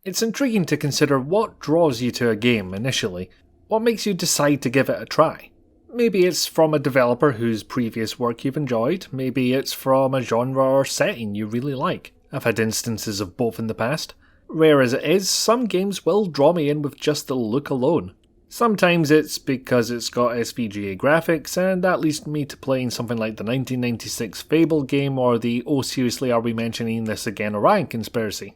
It's intriguing to consider what draws you to a game initially, what makes you decide to give it a try. Maybe it's from a developer whose previous work you've enjoyed, maybe it's from a genre or setting you really like. I've had instances of both in the past. Rare as it is, some games will draw me in with just the look alone. Sometimes it's because it's got SVGA graphics, and that leads me to playing something like the 1996 Fable game or the "Oh seriously are we mentioning this again" Orion conspiracy.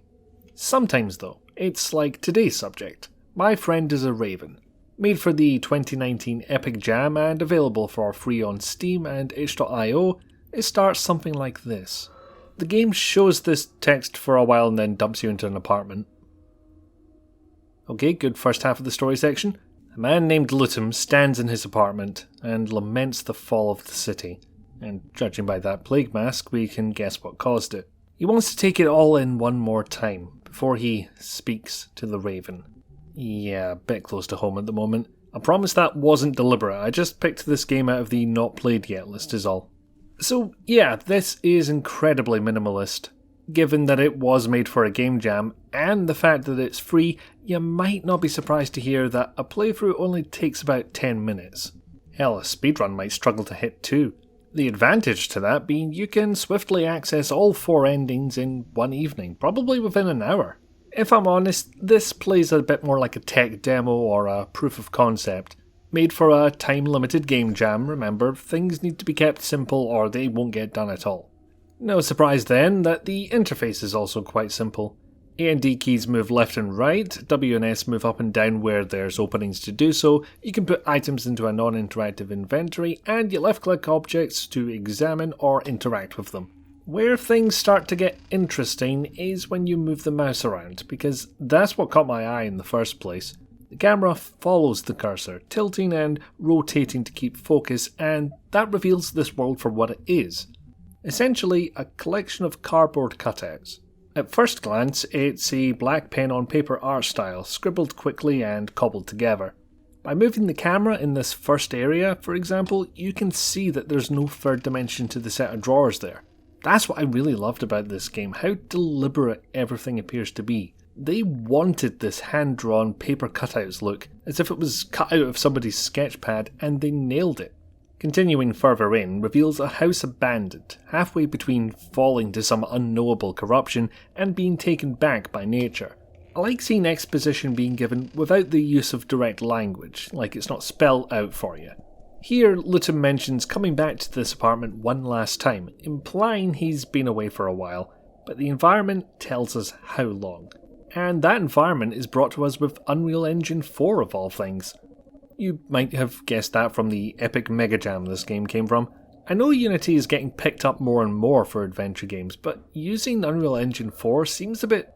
Sometimes though, it's like today's subject, My Friend is a Raven. Made for the 2019 Epic Jam and available for free on Steam and itch.io, it starts something like this. The game shows this text for a while and then dumps you into an apartment. Okay, good first half of the story section. A man named Lutum stands in his apartment and laments the fall of the city. And judging by that plague mask, we can guess what caused it. He wants to take it all in one more time, before he speaks to the Raven. Yeah, a bit close to home at the moment. I promise that wasn't deliberate, I just picked this game out of the not played yet list is all. So yeah, this is incredibly minimalist. Given that it was made for a game jam, and the fact that it's free, you might not be surprised to hear that a playthrough only takes about 10 minutes. Hell, a speedrun might struggle to hit 2. The advantage to that being you can swiftly access all 4 endings in one evening, probably within an hour. If I'm honest, this plays a bit more like a tech demo or a proof of concept. Made for a time-limited game jam, remember, things need to be kept simple or they won't get done at all. No surprise then that the interface is also quite simple. A and D keys move left and right, W and S move up and down where there's openings to do so, you can put items into a non-interactive inventory, and you left-click objects to examine or interact with them. Where things start to get interesting is when you move the mouse around, because that's what caught my eye in the first place. The camera follows the cursor, tilting and rotating to keep focus, and that reveals this world for what it is. Essentially, a collection of cardboard cutouts. At first glance, it's a black pen on paper art style, scribbled quickly and cobbled together. By moving the camera in this first area, for example, you can see that there's no third dimension to the set of drawers there. That's what I really loved about this game, how deliberate everything appears to be. They wanted this hand-drawn paper cutouts look, as if it was cut out of somebody's sketchpad, and they nailed it. Continuing further in reveals a house abandoned, halfway between falling to some unknowable corruption and being taken back by nature. I like seeing exposition being given without the use of direct language, like it's not spelled out for you. Here, Lutum mentions coming back to this apartment one last time, implying he's been away for a while, but the environment tells us how long. And that environment is brought to us with Unreal Engine 4 of all things. You might have guessed that from the epic mega jam this game came from. I know Unity is getting picked up more and more for adventure games, but using Unreal Engine 4 seems a bit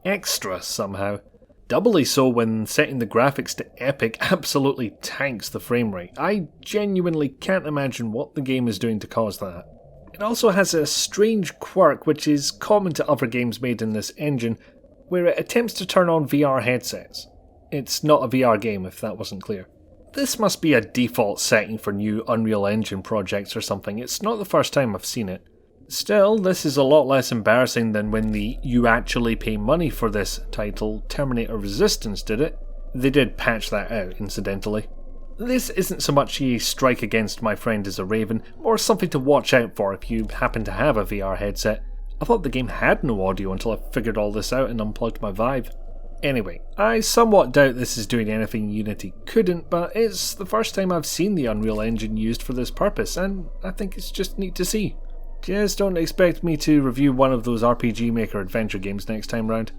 extra somehow. Doubly so when setting the graphics to epic absolutely tanks the frame rate. I genuinely can't imagine what the game is doing to cause that. It also has a strange quirk which is common to other games made in this engine, where it attempts to turn on VR headsets. It's not a VR game if that wasn't clear. This must be a default setting for new Unreal Engine projects or something, it's not the first time I've seen it. Still, this is a lot less embarrassing than when the "you actually pay money for this" title Terminator Resistance did it. They did patch that out, incidentally. This isn't so much a strike against My Friend is a Raven, more something to watch out for if you happen to have a VR headset. I thought the game had no audio until I figured all this out and unplugged my Vive. Anyway, I somewhat doubt this is doing anything Unity couldn't, but it's the first time I've seen the Unreal Engine used for this purpose, and I think it's just neat to see. Just don't expect me to review one of those RPG Maker adventure games next time round.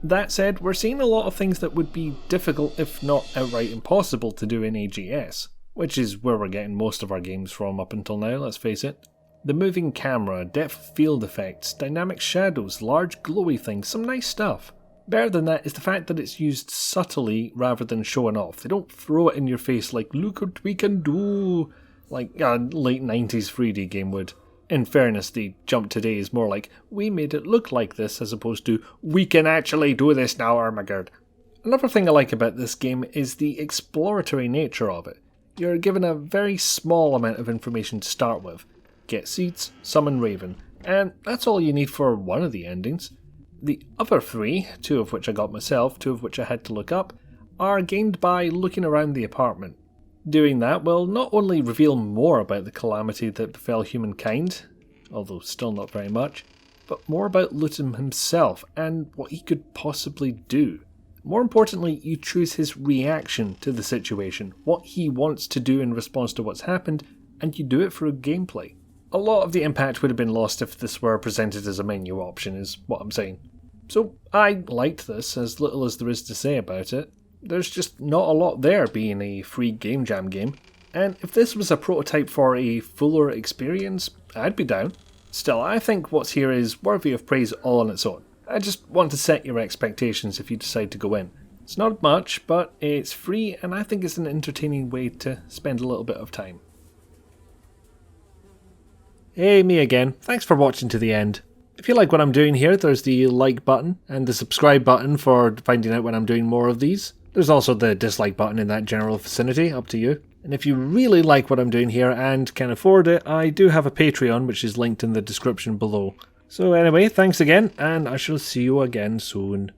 That said, we're seeing a lot of things that would be difficult if not outright impossible to do in AGS, which is where we're getting most of our games from up until now, let's face it. The moving camera, depth of field effects, dynamic shadows, large glowy things, some nice stuff. Better than that is the fact that it's used subtly rather than showing off. They don't throw it in your face like, "look what we can do," like a late 90s 3D game would. In fairness, the jump today is more like, "we made it look like this," as opposed to, "we can actually do this now, Armageddon." Another thing I like about this game is the exploratory nature of it. You're given a very small amount of information to start with. Get seeds, summon Raven, and that's all you need for one of the endings. The other 3, 2 of which I got myself, 2 of which I had to look up, are gained by looking around the apartment. Doing that will not only reveal more about the calamity that befell humankind, although still not very much, but more about Lutum himself and what he could possibly do. More importantly, you choose his reaction to the situation, what he wants to do in response to what's happened, and you do it through gameplay. A lot of the impact would have been lost if this were presented as a menu option, is what I'm saying. So I liked this, as little as there is to say about it. There's just not a lot there being a free Game Jam game, and if this was a prototype for a fuller experience, I'd be down. Still, I think what's here is worthy of praise all on its own. I just want to set your expectations if you decide to go in. It's not much, but it's free and I think it's an entertaining way to spend a little bit of time. Hey, me again. Thanks for watching to the end. If you like what I'm doing here, there's the like button and the subscribe button for finding out when I'm doing more of these. There's also the dislike button in that general vicinity, up to you. And if you really like what I'm doing here and can afford it, I do have a Patreon, which is linked in the description below. So anyway, thanks again, and I shall see you again soon.